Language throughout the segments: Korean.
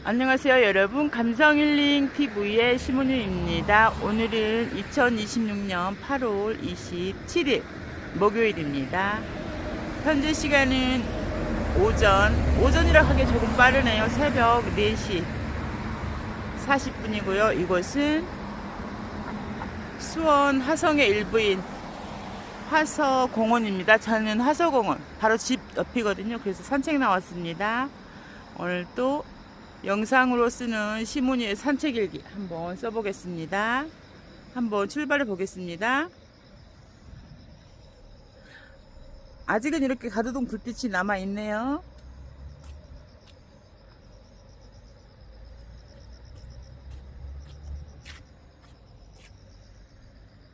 안녕하세요 여러분, 감성힐링 TV의 심은유입니다. 오늘은 2026년 8월 27일 목요일입니다. 현재 시간은 오전이라 하기 조금 빠르네요. 새벽 4시 40분이고요 이곳은 수원 화성의 일부인 화서공원입니다. 저는 화서공원 바로 집 옆이거든요. 그래서 산책 나왔습니다. 오늘 또 영상으로 쓰는 시문이의 산책일기 한번 써보겠습니다. 한번 출발해 보겠습니다. 아직은 이렇게 가두동 불빛이 남아 있네요.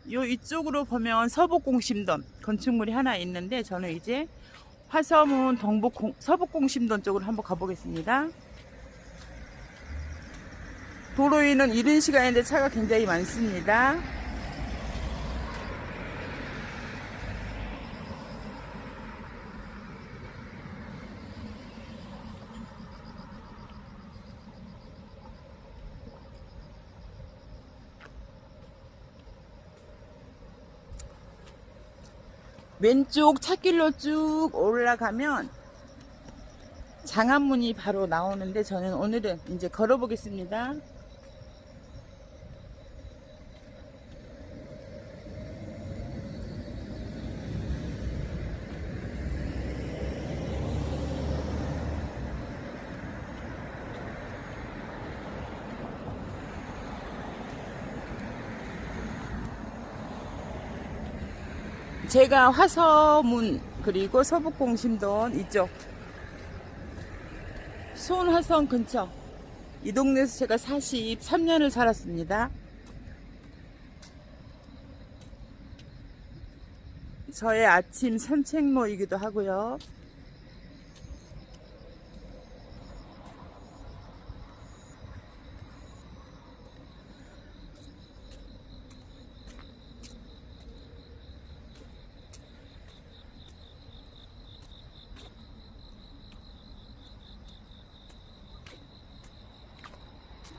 이쪽으로 보면 서북공심동 건축물이 하나 있는데, 저는 이제 화서문 서북공심동 쪽으로 한번 가보겠습니다. 도로 위는 이른 시간인데 차가 굉장히 많습니다. 왼쪽 찻길로 쭉 올라가면 장안문이 바로 나오는데, 저는 오늘은 이제 걸어보겠습니다. 제가 화서문 그리고 서북공심동 이쪽 수원화성 근처 이 동네에서 제가 43년을 살았습니다. 저의 아침 산책로이기도 하고요.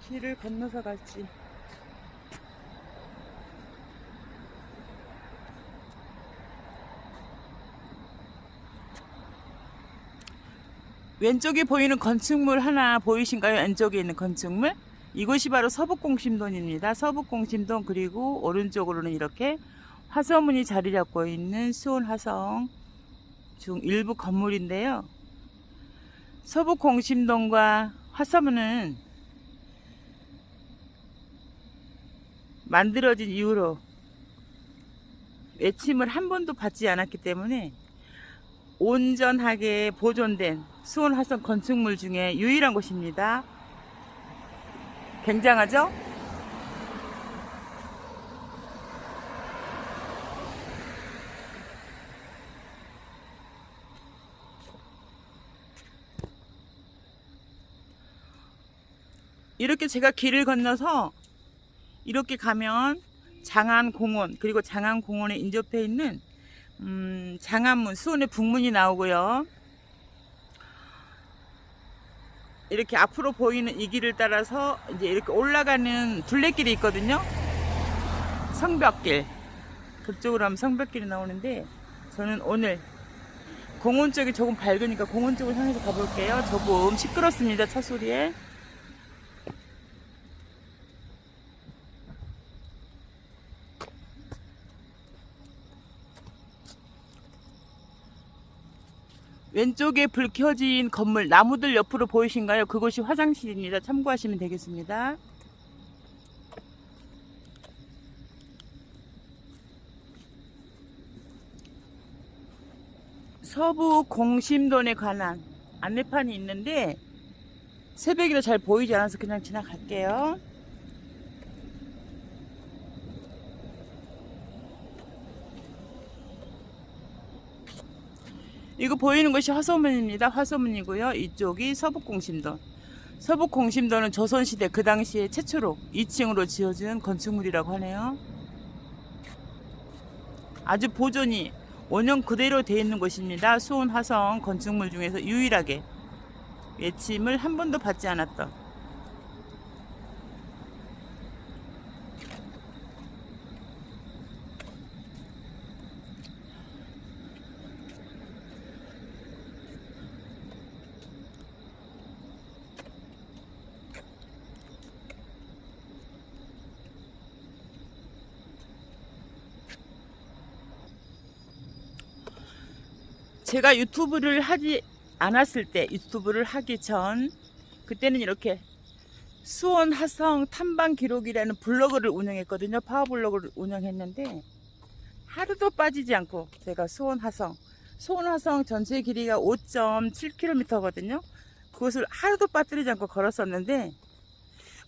길을 건너서 갈지. 왼쪽에 보이는 건축물 하나 보이신가요? 왼쪽에 있는 건축물, 이곳이 바로 서북공심동입니다. 서북공심동, 그리고 오른쪽으로는 이렇게 화서문이 자리 잡고 있는 수원화성 중 일부 건물인데요. 서북공심동과 화서문은 만들어진 이후로 외침을 한 번도 받지 않았기 때문에 온전하게 보존된 수원화성 건축물 중에 유일한 곳입니다. 굉장하죠? 이렇게 제가 길을 건너서 이렇게 가면 장안공원, 그리고 장안공원에 인접해 있는 장안문, 수원의 북문이 나오고요. 이렇게 앞으로 보이는 이 길을 따라서 이제 이렇게 올라가는 둘레길이 있거든요. 성벽길, 그쪽으로 하면 성벽길이 나오는데, 저는 오늘 공원 쪽이 조금 밝으니까 공원 쪽을 향해서 가볼게요. 조금 시끄럽습니다, 차 소리에. 왼쪽에 불 켜진 건물, 나무들 옆으로 보이신가요? 그곳이 화장실입니다. 참고하시면 되겠습니다. 서부 공심동에 관한 안내판이 있는데 새벽이라 잘 보이지 않아서 그냥 지나갈게요. 이거 보이는 것이 화서문입니다. 화서문이고요. 이쪽이 서북공심동. 서북공심동은 조선시대 그 당시에 최초로 2층으로 지어진 건축물이라고 하네요. 아주 보존이 원형 그대로 되어 있는 곳입니다. 수원 화성 건축물 중에서 유일하게 외침을 한 번도 받지 않았던 제가 유튜브를 하지 않았을 때, 유튜브를 하기 전, 그때는 이렇게 수원 하성 탐방 기록이라는 블로그를 운영했거든요. 파워블로그를 운영했는데 하루도 빠지지 않고 제가 수원 하성 전체 길이가 5.7km거든요. 그것을 하루도 빠뜨리지 않고 걸었었는데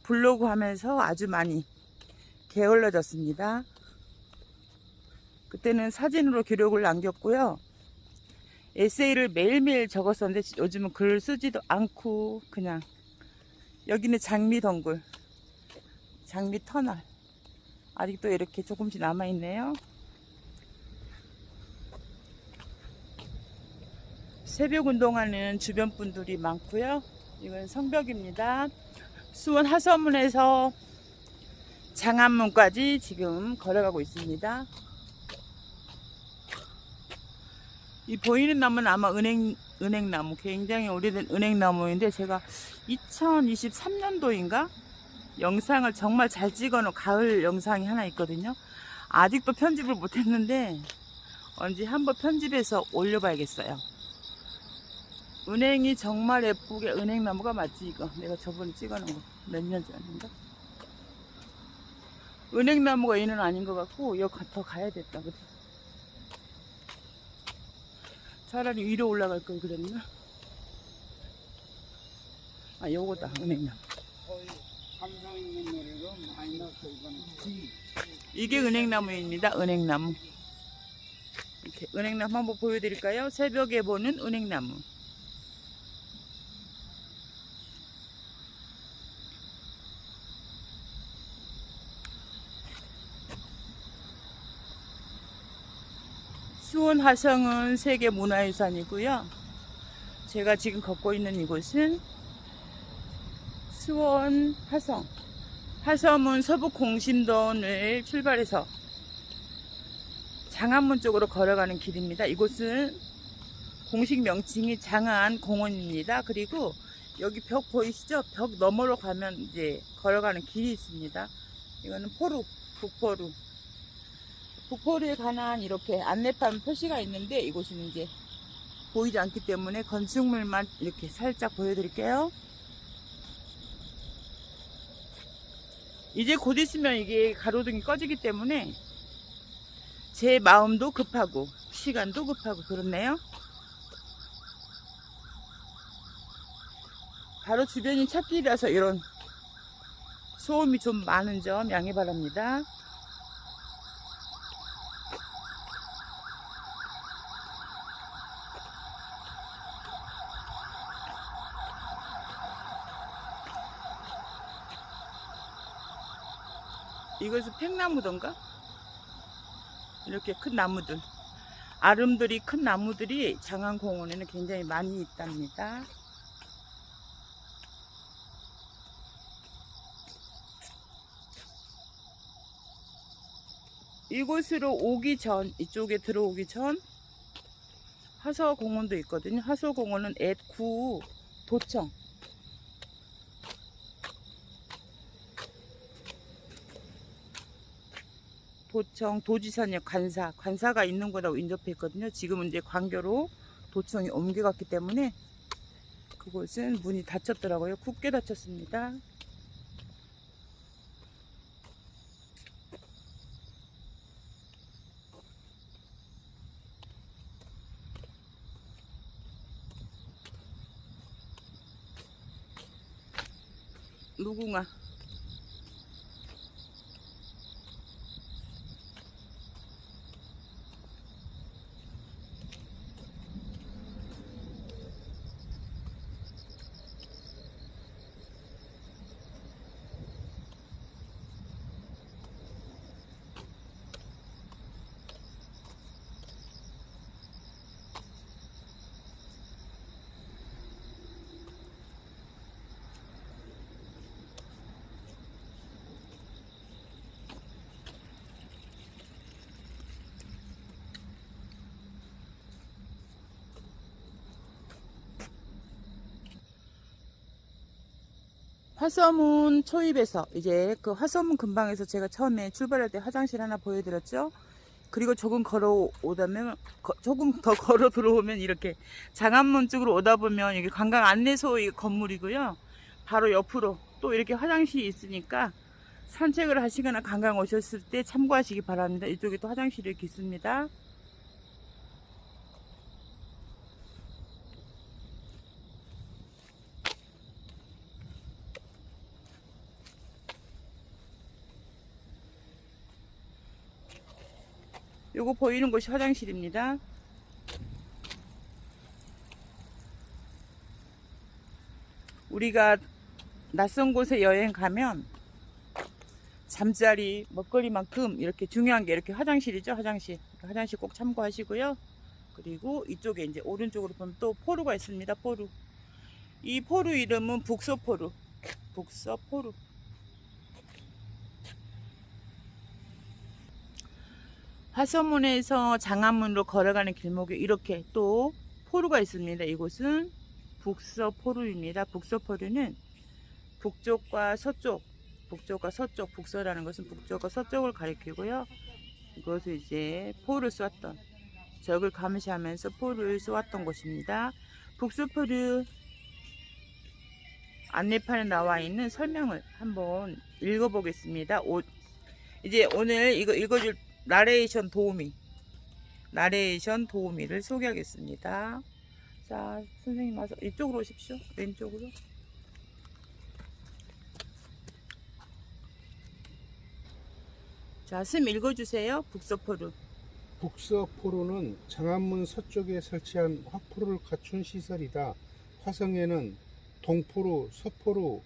블로그 하면서 아주 많이 게을러졌습니다. 그때는 사진으로 기록을 남겼고요. 에세이를 매일매일 적었었는데 요즘은 글 쓰지도 않고 그냥 여기는 장미 덩굴, 장미 터널 아직도 이렇게 조금씩 남아있네요. 새벽 운동하는 주변 분들이 많고요. 이건 성벽입니다. 수원 하서문에서 장안문까지 지금 걸어가고 있습니다. 이 보이는 나무는 아마 은행나무, 굉장히 오래된 은행나무인데 제가 2023년도인가 영상을 정말 잘 찍어놓은 가을 영상이 하나 있거든요. 아직도 편집을 못했는데 언제 한번 편집해서 올려봐야겠어요. 은행이 정말 예쁘게, 은행나무가 맞지 이거? 내가 저번에 찍어놓은 거 몇 년 전인가? 은행나무가 얘는 아닌 것 같고 여기 더 가야겠다. 그래. 차라리 위로 올라갈 걸 그랬나? 아, 요거다, 은행나무. 감성 있는 노래로 많이 넣었어, 이거는. 이게 은행나무입니다, 은행나무. 이렇게 은행나무 한번 보여드릴까요? 새벽에 보는 은행나무. 수원 하성은 세계 문화유산이고요. 제가 지금 걷고 있는 이곳은 수원 하성. 하성은 서북 공심동을 출발해서 장안문 쪽으로 걸어가는 길입니다. 이곳은 공식 명칭이 장안공원입니다. 그리고 여기 벽 보이시죠? 벽 너머로 가면 이제 걸어가는 길이 있습니다. 이거는 포루, 북포루. 북포루에 관한 이렇게 안내판 표시가 있는데 이곳은 이제 보이지 않기 때문에 건축물만 이렇게 살짝 보여드릴게요. 이제 곧 있으면 이게 가로등이 꺼지기 때문에 제 마음도 급하고 시간도 급하고 그렇네요. 바로 주변이 찻길이라서 이런 소음이 좀 많은 점 양해 바랍니다. 이것은 팽나무던가? 이렇게 큰 나무들, 아름드리 큰 나무들이 장안공원에는 굉장히 많이 있답니다. 이곳으로 오기 전, 이쪽에 들어오기 전 하서공원도 있거든요. 하서공원은 구 도청, 도지사역 관사가 있는 거라고 인접해 있거든요. 지금은 이제 광교로 도청이 옮겨갔기 때문에 그곳은 문이 닫혔더라고요. 굳게 닫혔습니다. 무궁화. 화서문 초입에서 이제 그 화서문 근방에서 제가 처음에 출발할 때 화장실 하나 보여드렸죠. 그리고 조금 조금 더 걸어 들어오면 이렇게 장안문 쪽으로 오다 보면 이게 관광 안내소의 건물이고요. 바로 옆으로 또 이렇게 화장실이 있으니까 산책을 하시거나 관광 오셨을 때 참고하시기 바랍니다. 이쪽에 또 화장실이 이렇게 있습니다. 요거 보이는 곳이 화장실입니다. 우리가 낯선 곳에 여행 가면 잠자리, 먹거리만큼 이렇게 중요한 게 이렇게 화장실이죠. 화장실 꼭 참고하시고요. 그리고 이쪽에 이제 오른쪽으로 보면 또 포루가 있습니다. 포루. 이 포루 이름은 북서포루. 북서포루. 화서문에서 장안문으로 걸어가는 길목에 이렇게 또 포루가 있습니다. 이곳은 북서포루입니다. 북서포루는 북쪽과 서쪽, 북서라는 것은 북쪽과 서쪽을 가리키고요. 이것을 이제 포를 쏘았던, 적을 감시하면서 포를 쏘았던 곳입니다. 북서포루 안내판에 나와 있는 설명을 한번 읽어보겠습니다. 이제 오늘 이거 읽어줄 나레이션 도우미를 소개하겠습니다. 자, 선생님 와서 이쪽으로 오십시오. 왼쪽으로. 자, 씀 읽어주세요. 북서포루. 북서포루는 장안문 서쪽에 설치한 화포를 갖춘 시설이다. 화성에는 동포루, 서포루,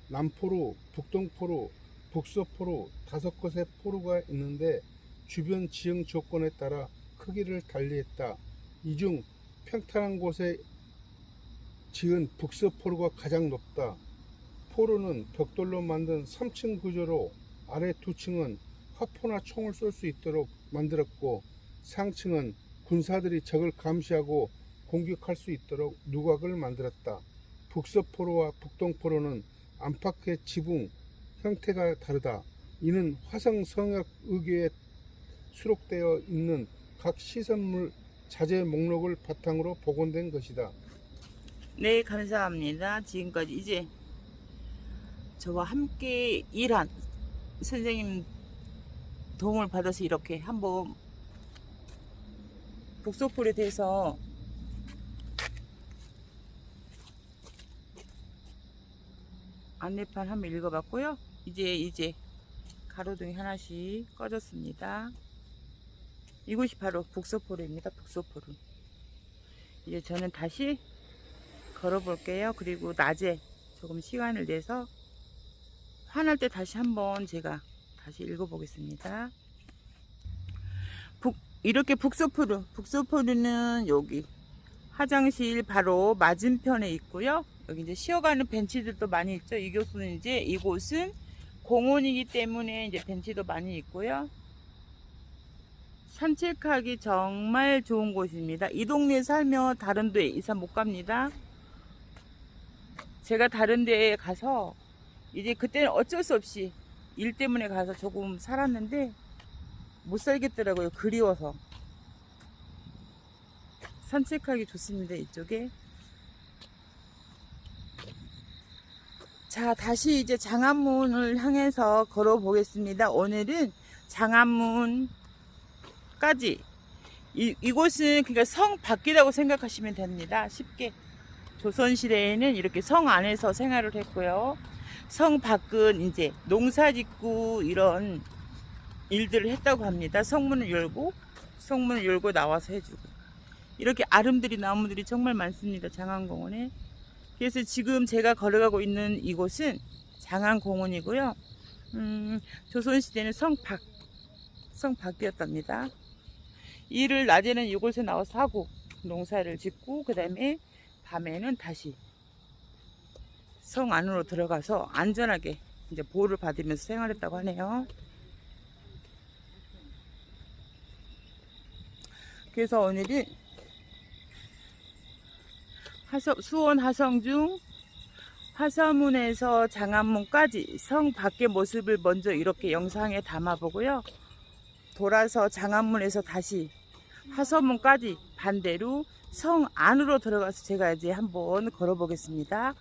남포루, 북동포루, 북서포루 5곳의 포루가 있는데 주변 지형 조건에 따라 크기를 달리했다. 이 중 평탄한 곳에 지은 북서포루가 가장 높다. 포루는 벽돌로 만든 3층 구조로 아래 2층은 화포나 총을 쏠 수 있도록 만들었고 상층은 군사들이 적을 감시하고 공격할 수 있도록 누각을 만들었다. 북서포루와 북동포루는 안팎의 지붕 형태가 다르다. 이는 화성 성역 의궤에 수록되어 있는 각 시설물 자재 목록을 바탕으로 복원된 것이다. 네, 감사합니다. 지금까지 이제 저와 함께 일한 선생님 도움을 받아서 이렇게 한번 북서포루에 대해서 안내판 한번 읽어봤고요. 이제 가로등이 하나씩 꺼졌습니다. 이곳이 바로 북서포루입니다. 북서포루. 이제 저는 다시 걸어볼게요. 그리고 낮에 조금 시간을 내서 화날 때 다시 한번 제가 다시 읽어보겠습니다. 이렇게 북서포루는 여기 화장실 바로 맞은편에 있고요. 여기 이제 쉬어가는 벤치들도 많이 있죠. 이곳은 공원이기 때문에 이제 벤치도 많이 있고요. 산책하기 정말 좋은 곳입니다. 이 동네에 살면 다른 데 이상 못 갑니다. 제가 다른 데에 가서 이제 그때는 어쩔 수 없이 일 때문에 가서 조금 살았는데 못 살겠더라고요. 그리워서. 산책하기 좋습니다. 이쪽에. 자, 다시 이제 장안문을 향해서 걸어 보겠습니다. 오늘은 장안문까지 이곳은 그러니까 성 밖이라고 생각하시면 됩니다. 쉽게. 조선시대에는 이렇게 성 안에서 생활을 했고요. 성 밖은 이제 농사 짓고 이런 일들을 했다고 합니다. 성문을 열고 나와서 해주고. 이렇게 아름드리 나무들이 정말 많습니다. 장안공원에. 그래서 지금 제가 걸어가고 있는 이곳은 장안공원이고요. 조선시대는 성 밖이었답니다. 일을 낮에는 이곳에 나와서 하고 농사를 짓고 그 다음에 밤에는 다시 성 안으로 들어가서 안전하게 이제 보호를 받으면서 생활했다고 하네요. 그래서 오늘은 수원 하성중 화서문에서 장안문까지 성 밖의 모습을 먼저 이렇게 영상에 담아 보고요. 돌아서 장안문에서 다시 화서문까지 반대로 성 안으로 들어가서 제가 이제 한번 걸어보겠습니다.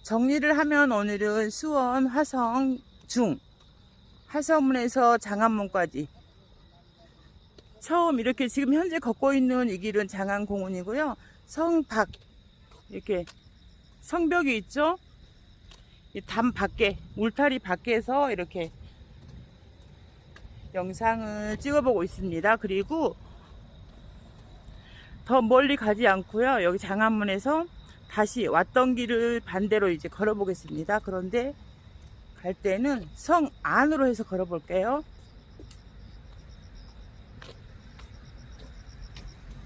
정리를 하면 오늘은 수원 화성 중 화서문에서 장안문까지 처음 이렇게 지금 현재 걷고 있는 이 길은 장안공원이고요. 성 밖 이렇게 성벽이 있죠. 이 담 밖에 울타리 밖에서 이렇게 영상을 찍어보고 있습니다. 그리고 더 멀리 가지 않고요. 여기 장안문에서 다시 왔던 길을 반대로 이제 걸어보겠습니다. 그런데 갈 때는 성 안으로 해서 걸어볼게요.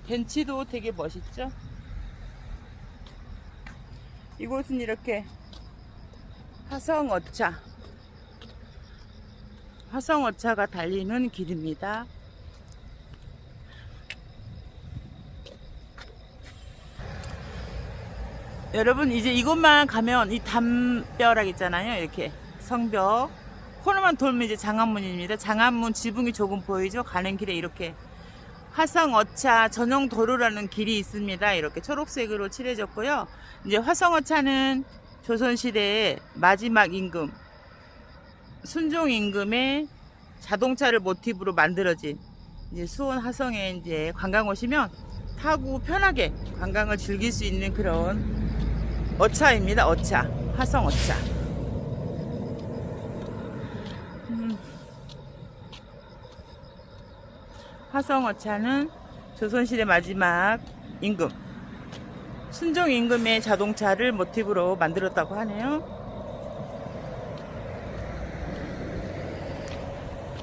벤치도 되게 멋있죠? 이곳은 이렇게 화성어차가 달리는 길입니다. 여러분 이제 이곳만 가면 이 담벼락 있잖아요. 이렇게 성벽 코너만 돌면 이제 장안문입니다. 장안문 지붕이 조금 보이죠? 가는 길에 이렇게 화성어차 전용 도로라는 길이 있습니다. 이렇게 초록색으로 칠해졌고요. 이제 화성어차는 조선시대의 마지막 임금 순종 임금의 자동차를 모티브로 만들어진 이제 수원 화성에 이제 관광 오시면 타고 편하게 관광을 즐길 수 있는 그런 어차입니다. 어차, 화성어차. 화성어차는 조선시대 마지막 임금 순종 임금의 자동차를 모티브로 만들었다고 하네요.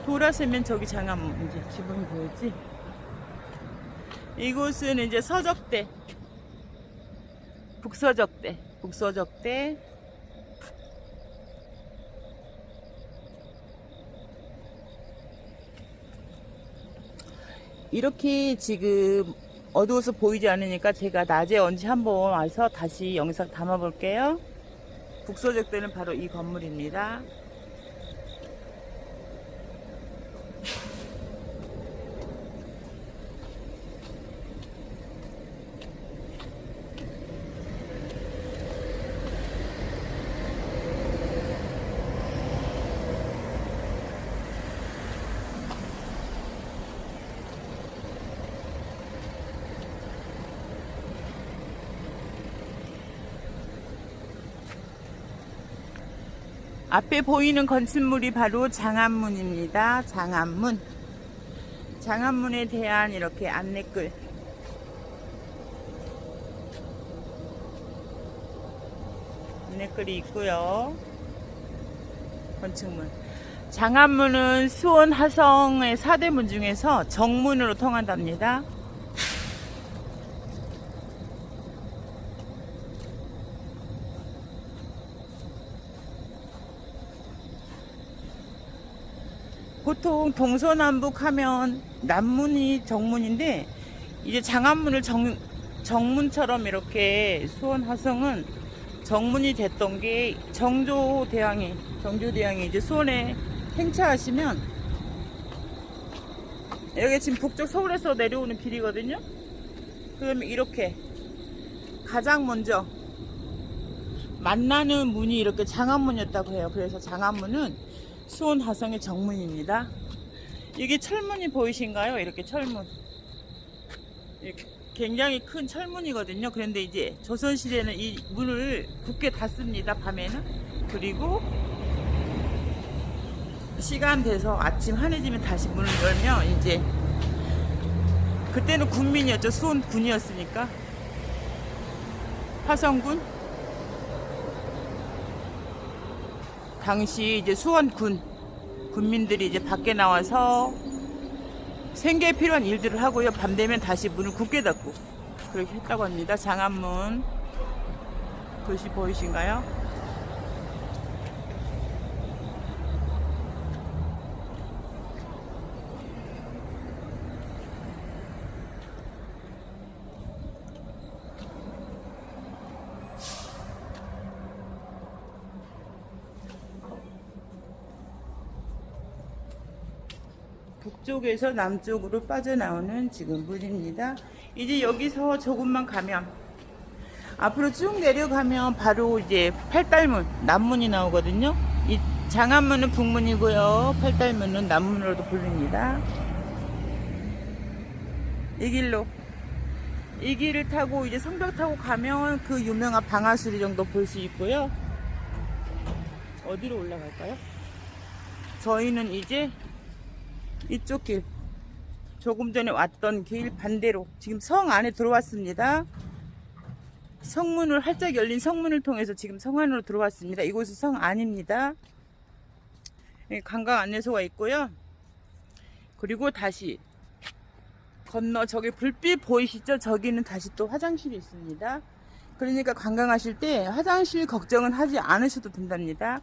돌아서면 저기 장안문 이제 지붕이 보이지? 이곳은 이제 서적대, 북서적대. 이렇게 지금 어두워서 보이지 않으니까 제가 낮에 언제 한번 와서 다시 영상 담아 볼게요. 북서적대는 바로 이 건물입니다. 앞에 보이는 건축물이 바로 장안문입니다. 장안문에 대한 이렇게 안내글 안내글이 있고요. 건축문 장안문은 수원 화성의 4대문 중에서 정문으로 통한답니다. 보통 동서남북 하면 남문이 정문인데 이제 장안문을 정문처럼 이렇게 수원 화성은 정문이 됐던 게 정조대왕이 이제 수원에 행차하시면 여기 지금 북쪽 서울에서 내려오는 길이거든요. 그러면 이렇게 가장 먼저 만나는 문이 이렇게 장안문이었다고 해요. 그래서 장안문은 수원 화성의 정문입니다. 이게 철문이 보이신가요? 이렇게 철문. 이렇게 굉장히 큰 철문이거든요. 그런데 이제 조선시대는 이 문을 굳게 닫습니다. 밤에는. 그리고 시간 돼서 아침 환해지면 다시 문을 열면 이제 그때는 군민이었죠. 수원 군이었으니까. 화성군. 당시 이제 수원 군민들이 이제 밖에 나와서 생계에 필요한 일들을 하고요. 밤 되면 다시 문을 굳게 닫고 그렇게 했다고 합니다. 장안문 글씨 보이신가요? 북쪽에서 남쪽으로 빠져나오는 지금 물입니다. 이제 여기서 조금만 가면 앞으로 쭉 내려가면 바로 이제 팔달문, 남문이 나오거든요. 이 장안문은 북문이고요. 팔달문은 남문으로도 불립니다. 이 길로 이 길을 타고 이제 성벽 타고 가면 그 유명한 방아수리 정도 볼 수 있고요. 어디로 올라갈까요? 저희는 이제 이쪽 길, 조금 전에 왔던 길 반대로 지금 성 안에 들어왔습니다. 성문을 활짝 열린 성문을 통해서 지금 성 안으로 들어왔습니다. 이곳은 성 안입니다. 관광 안내소가 있고요. 그리고 다시 건너 저기 불빛 보이시죠? 저기는 다시 또 화장실이 있습니다. 그러니까 관광하실 때 화장실 걱정은 하지 않으셔도 된답니다.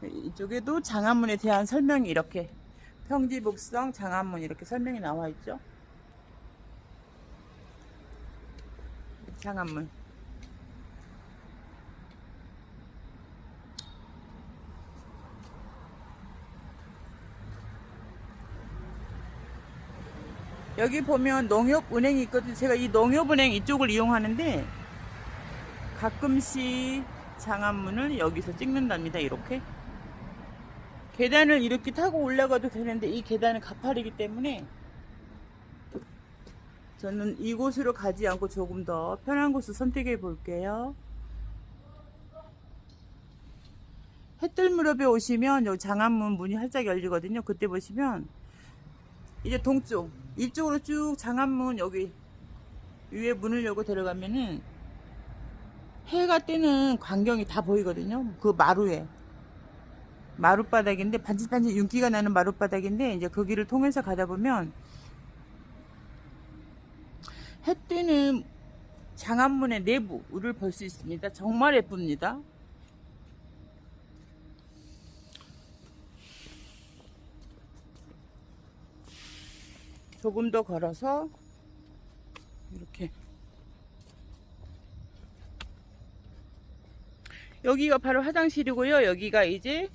이쪽에도 장안문에 대한 설명이 이렇게 평지북성 장안문 이렇게 설명이 나와 있죠. 장안문. 여기 보면 농협은행이 있거든요. 제가 이 농협은행 이쪽을 이용하는데 가끔씩 장안문을 여기서 찍는답니다. 이렇게 계단을 이렇게 타고 올라가도 되는데 이 계단은 가파르기 때문에 저는 이곳으로 가지 않고 조금 더 편한 곳을 선택해 볼게요. 해뜰 무렵에 오시면 여기 장안문 문이 활짝 열리거든요. 그때 보시면 이제 동쪽 이쪽으로 쭉 장안문 여기 위에 문을 열고 들어가면은 해가 뜨는 광경이 다 보이거든요. 그 마루에 마룻바닥인데 반질반질 윤기가 나는 마룻바닥인데 이제 그 길을 통해서 가다 보면 해 뜨는 장안문의 내부를 볼 수 있습니다. 정말 예쁩니다. 조금 더 걸어서 이렇게 여기가 바로 화장실이고요. 여기가 이제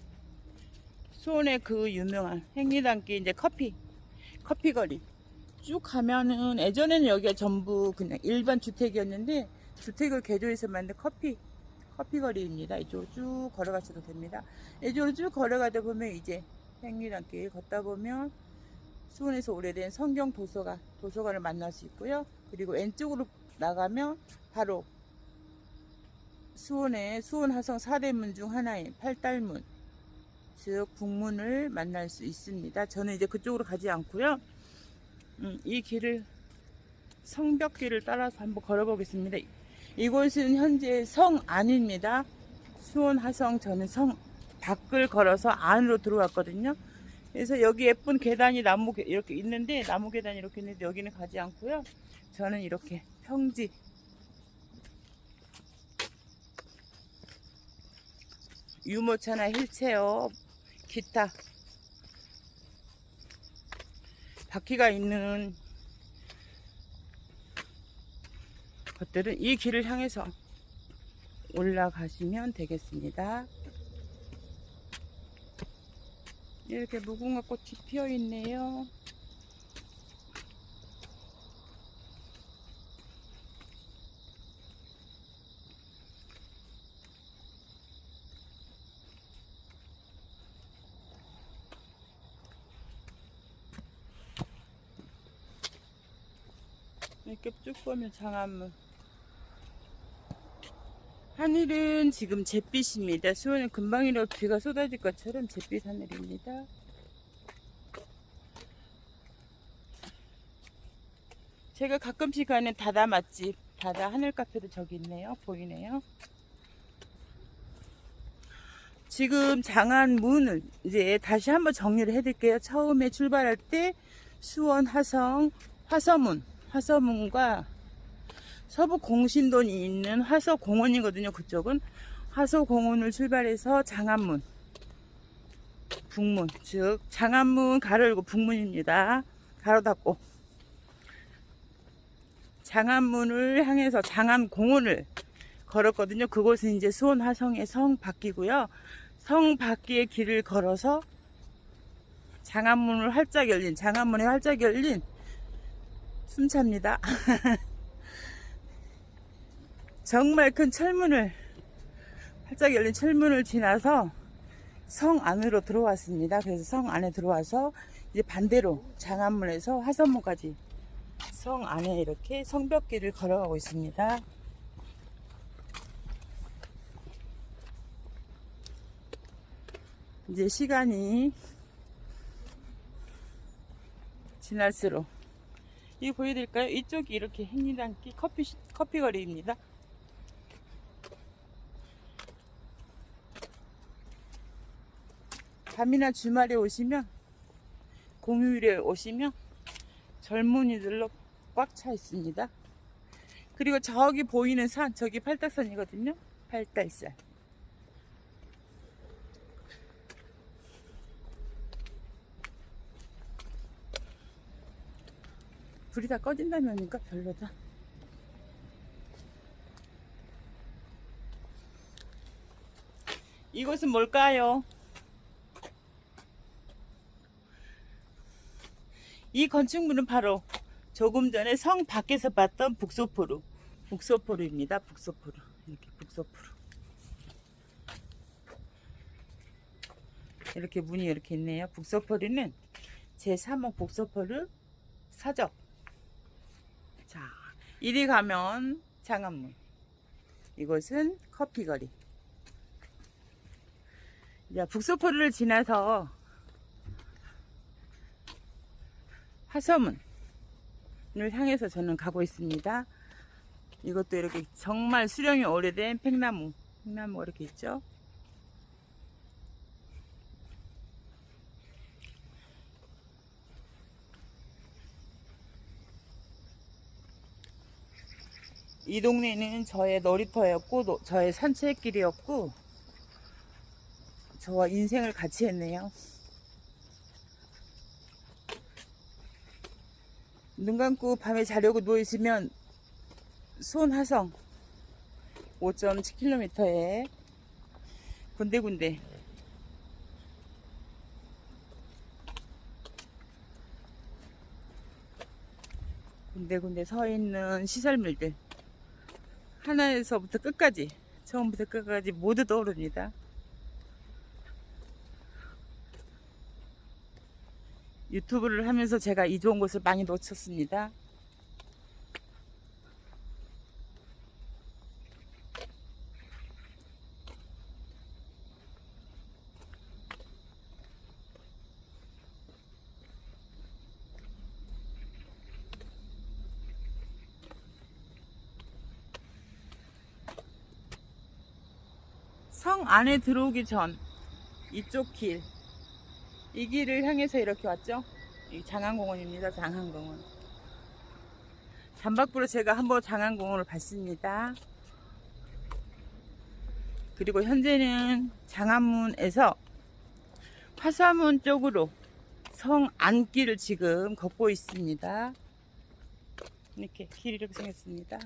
수원의 그 유명한 행리단길 이제 커피거리 쭉 가면은 예전에는 여기가 전부 그냥 일반 주택이었는데 주택을 개조해서 만든 커피거리입니다. 이쪽으로 쭉 걸어가셔도 됩니다. 이쪽으로 쭉 걸어가다 보면 이제 행리단길 걷다 보면 수원에서 오래된 성경 도서관을 만날 수 있고요. 그리고 왼쪽으로 나가면 바로 수원의 수원화성 4대문 중 하나인 팔달문, 즉 북문을 만날 수 있습니다. 저는 이제 그쪽으로 가지 않고요. 이 길을 성벽길을 따라서 한번 걸어보겠습니다. 이곳은 현재 성 안입니다. 수원화성 저는 성 밖을 걸어서 안으로 들어왔거든요. 그래서 여기 예쁜 계단이 이렇게 있는데 나무 계단이 이렇게 있는데 여기는 가지 않고요. 저는 이렇게 평지 유모차나 휠체어 기타 바퀴가 있는 것들은 이 길을 향해서 올라가시면 되겠습니다. 이렇게 무궁화 꽃이 피어 있네요. 이렇게 쭉 보면 장안문. 하늘은 지금 잿빛입니다. 수원은 금방이라도 비가 쏟아질 것처럼 잿빛 하늘입니다. 제가 가끔씩 가는 다다 맛집, 다다 하늘 카페도 저기 있네요. 보이네요. 지금 장안문을 이제 다시 한번 정리를 해드릴게요. 처음에 출발할 때 수원 화서문과 서부 공신동이 있는 화서공원이거든요. 그쪽은 화서공원을 출발해서 장안문, 북문, 즉 장안문 가로 열고 북문입니다. 가로 닫고 장안문을 향해서 장안공원을 걸었거든요. 그곳은 이제 수원 화성의 성 밖이고요. 성 밖의 길을 걸어서 장안문을 활짝 열린, 장안문에 활짝 열린 순차입니다. 정말 큰 철문을, 활짝 열린 철문을 지나서 성 안으로 들어왔습니다. 그래서 성 안에 들어와서 이제 반대로 장안문에서 화선문까지 성 안에 이렇게 성벽길을 걸어가고 있습니다. 이제 시간이 지날수록, 이거 보여드릴까요? 이쪽이 이렇게 행리단길 커피 거리입니다. 밤이나 주말에 오시면, 공휴일에 오시면 젊은이들로 꽉 차 있습니다. 그리고 저기 보이는 산, 저기 팔딱산이거든요. 팔달산. 불이 다 꺼진다면니까 별로다. 이곳은 뭘까요? 이 건축물은 바로 조금 전에 성 밖에서 봤던 북소포루입니다. 북소포루. 이렇게 북소포루. 이렇게 문이 이렇게 있네요. 북소포루는 제3호 북소포루 서적. 자, 이리 가면 장안문. 이곳은 커피거리. 자, 북소포루를 지나서 화서문을 향해서 저는 가고 있습니다. 이것도 이렇게 정말 수령이 오래된 팽나무 이렇게 있죠. 이 동네는 저의 놀이터였고 저의 산책길이었고 저와 인생을 같이 했네요. 눈 감고 밤에 자려고 누워있으면 수원화성 5.7km에 군데군데 서 있는 시설물들 하나에서부터 끝까지, 처음부터 끝까지 모두 떠오릅니다. 유튜브를 하면서 제가 이 좋은 곳을 많이 놓쳤습니다. 성 안에 들어오기 전 이쪽 길, 이 길을 향해서 이렇게 왔죠. 이 장안공원입니다. 장안공원. 단박부로 제가 한번 장안공원을 봤습니다. 그리고 현재는 장안문에서 화사문 쪽으로 성 안길을 지금 걷고 있습니다. 이렇게 길이 이렇게 생겼습니다.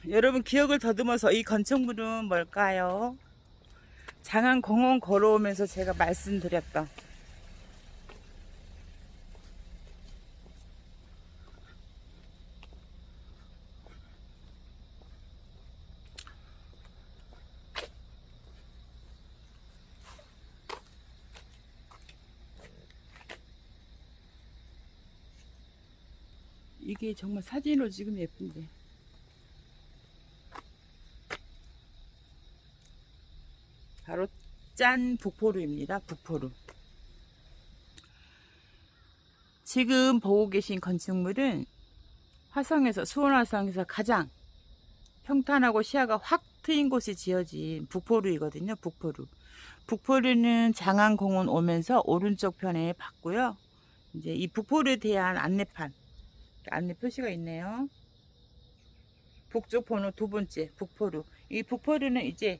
여러분 기억을 더듬어서 이 건축물은 뭘까요? 장안공원 걸어오면서 제가 말씀드렸던 이게 정말 사진으로 지금 예쁜데 바로 짠 북포루입니다. 북포루. 지금 보고 계신 건축물은 화성에서, 수원 화성에서 가장 평탄하고 시야가 확 트인 곳이 지어진 북포루이거든요. 북포루. 북포루는 장안공원 오면서 오른쪽 편에 봤고요. 이제 이 북포루에 대한 안내판, 안내 표시가 있네요. 북쪽 번호 2번째 북포루. 이 북포루는 이제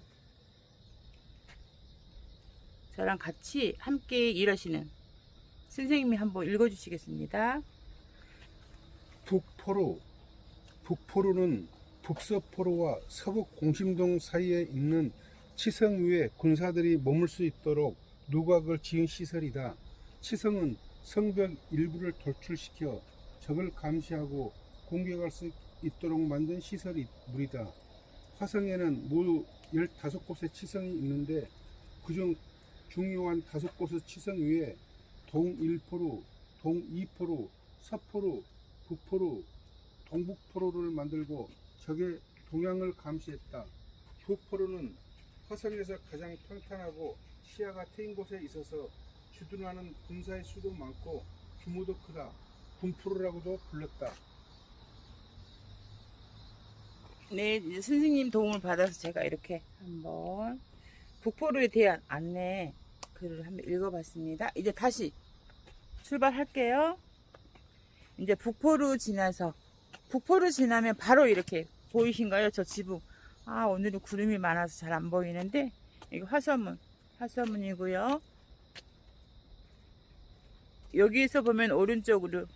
저랑 같이 함께 일하시는 선생님이 한번 읽어주시겠습니다. 북포루 북포로는 북서포로와 서북공심동 사이에 있는 치성 위에 군사들이 머물 수 있도록 누각을 지은 시설이다. 치성은 성벽 일부를 돌출시켜 적을 감시하고 공격할 수 있도록 만든 시설이다. 화성에는 모두 15곳의 치성이 있는데 그중 중요한 5곳의 치성 위에 동1포로, 동2포로, 서포로, 북포로, 동북포로를 만들고 적의 동향을 감시했다. 북포로는 화성에서 가장 평탄하고 시야가 트인 곳에 있어서 주둔하는 군사의 수도 많고 규모도 크다. 군포로라고도 불렀다. 네, 이제 선생님 도움을 받아서 제가 이렇게 한번 북포로에 대한 안내 글을 한번 읽어봤습니다. 이제 다시 출발할게요. 이제 북포로 지나서 북포로 지나면 바로 이렇게 보이신가요? 저 지붕. 아, 오늘은 구름이 많아서 잘 안 보이는데 이거 화서문이고요. 여기에서 보면 오른쪽으로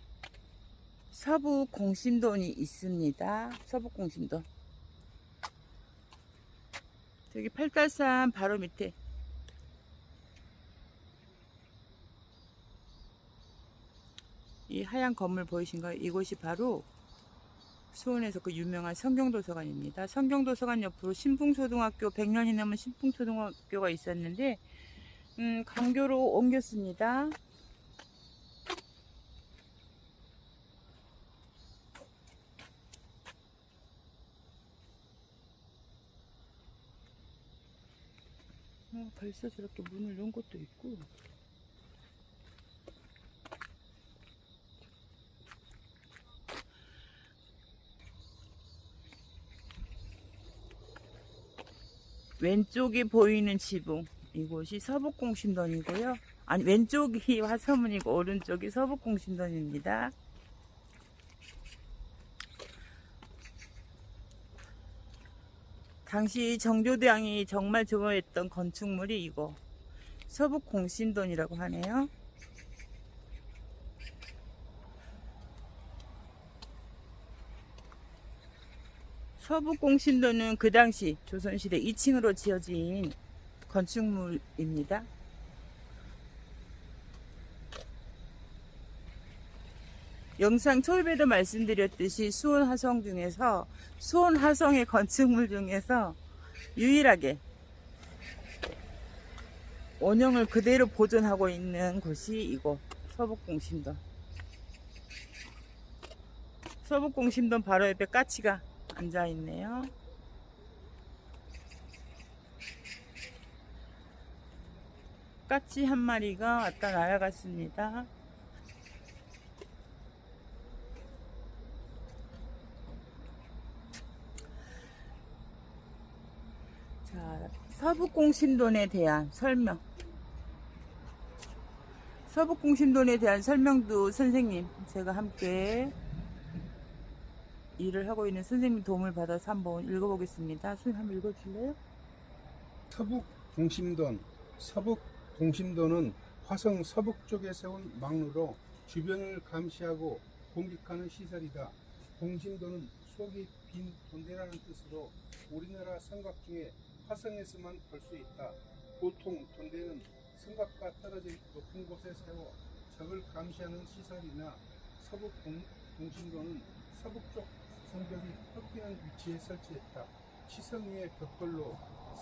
서북공심돈이 있습니다. 서북공심돈. 저기 팔달산 바로 밑에 이 하얀 건물 보이신가요? 이곳이 바로 수원에서 그 유명한 성경도서관입니다. 성경도서관 옆으로 신풍초등학교, 100년이 넘은 신풍초등학교가 있었는데 강교로 옮겼습니다. 벌써 저렇게 문을 연 것도 있고. 왼쪽에 보이는 지붕, 이곳이 서북공심돈이고요. 아니, 왼쪽이 화서문이고 오른쪽이 서북공심돈입니다. 당시 정조대왕이 정말 좋아했던 건축물이 이거 서북공심돈이라고 하네요. 서북공심돈은 그 당시 조선시대 2층으로 지어진 건축물입니다. 영상 초입에도 말씀드렸듯이 수원 화성의 건축물 중에서 유일하게 원형을 그대로 보존하고 있는 곳이 이곳 서북공심돈. 서북공심돈 바로 옆에 까치가 앉아 있네요. 까치 한 마리가 왔다 날아갔습니다. 자, 서북공심돈에 대한 설명. 서북공심돈에 대한 설명도 선생님, 제가 함께 일을 하고 있는 선생님 도움을 받아서 한번 읽어보겠습니다. 선생님 한번 읽어줄래요? 서북공심돈. 서북공심돈은 화성 서북쪽에 세운 망루로 주변을 감시하고 공격하는 시설이다. 공심돈은 속이 빈 돈대라는 뜻으로 우리나라 성곽 중에 화성에서만 볼 수 있다. 보통 돈대는 성곽과 떨어져 높은 곳에 세워 적을 감시하는 시설이나 서북공심돈은 서북쪽 성벽이 꺾이는 위치에 설치했다. 치성 위에 벽걸로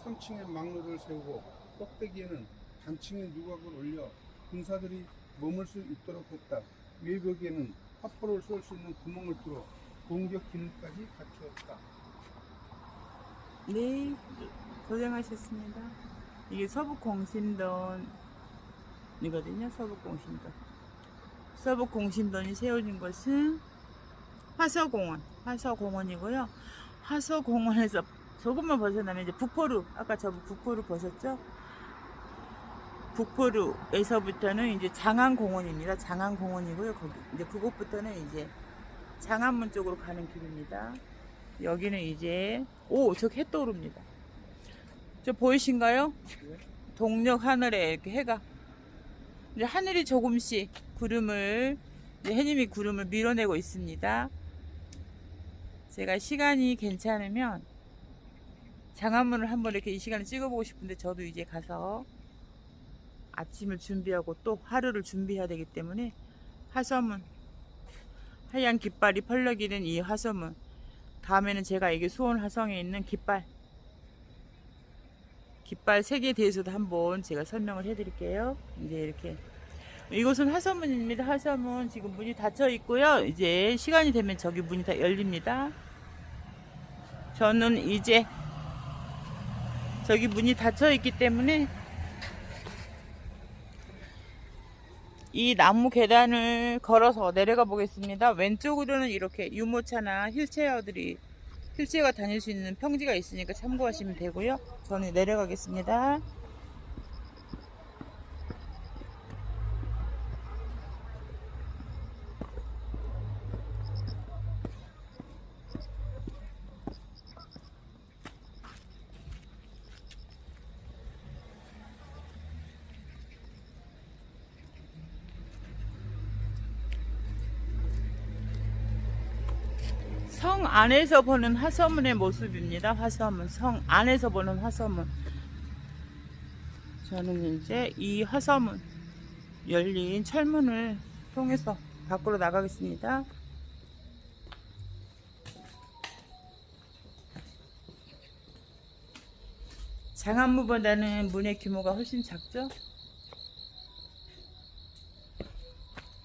3층의 망루를 세우고 꼭대기에는 단층의 누각을 올려 군사들이 머물 수 있도록 했다. 외벽에는 화포를 쏠 수 있는 구멍을 뚫어 공격 기능까지 갖추었다. 네, 고생하셨습니다. 이게 서북공심돈이거든요. 서북공심돈. 서북공심돈이 세워진 곳은 화서공원이고요. 화서공원에서 조금만 벗어나면 이제 북포루, 아까 저 북포루 보셨죠? 북포루에서부터는 이제 장안공원입니다. 장안공원이고요. 거기 이제 그곳부터는 이제 장안문 쪽으로 가는 길입니다. 여기는 이제 저기 해 떠오릅니다. 저 보이신가요? 동력 하늘에 이렇게 해가 이제 하늘이 조금씩 해님이 구름을 밀어내고 있습니다. 제가 시간이 괜찮으면 장안문을 한번 이렇게 이 시간에 찍어보고 싶은데 저도 이제 가서 아침을 준비하고 또 하루를 준비해야 되기 때문에 화서문, 하얀 깃발이 펄럭이는 이 화서문, 다음에는 제가 이게 수원 화성에 있는 깃발 3개에 대해서도 한번 제가 설명을 해드릴게요. 이제 이렇게 이곳은 화서문입니다. 화서문 지금 문이 닫혀 있고요. 이제 시간이 되면 저기 문이 다 열립니다. 저는 이제 저기 문이 닫혀 있기 때문에 이 나무 계단을 걸어서 내려가 보겠습니다. 왼쪽으로는 이렇게 유모차나 휠체어가 다닐 수 있는 평지가 있으니까 참고하시면 되고요. 저는 내려가겠습니다. 성 안에서 보는 화서문의 모습입니다. 화서문, 성 안에서 보는 화서문. 저는 이제 이 화서문 열린 철문을 통해서 밖으로 나가겠습니다. 장안문보다는 문의 규모가 훨씬 작죠?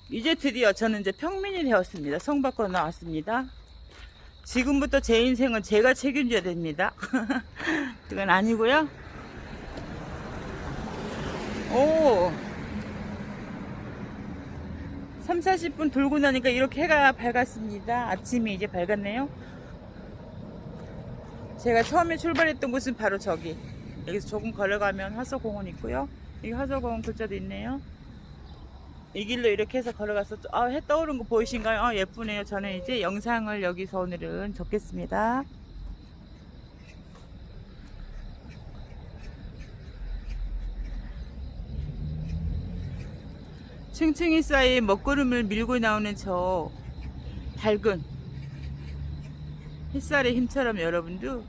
이제 드디어 저는 이제 평민이 되었습니다. 성 밖으로 나왔습니다. 지금부터 제 인생은 제가 책임져야 됩니다. 그건 아니고요. 오, 30-40분 돌고 나니까 이렇게 해가 밝았습니다. 아침이 이제 밝았네요. 제가 처음에 출발했던 곳은 바로 저기, 여기서 조금 걸어가면 화서공원 있고요. 여기 화서공원 글자도 있네요. 이 길로 이렇게 해서 걸어가서 해 떠오른 거 보이신가요? 예쁘네요. 저는 이제 영상을 여기서 오늘은 적겠습니다. 층층이 쌓인 먹구름을 밀고 나오는 저 밝은 햇살의 힘처럼 여러분도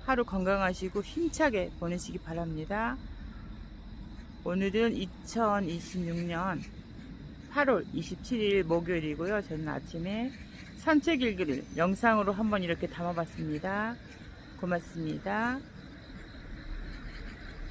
하루 건강하시고 힘차게 보내시기 바랍니다. 오늘은 2026년 8월 27일 목요일이고요. 저는 아침에 산책 일기를 영상으로 한번 이렇게 담아봤습니다. 고맙습니다.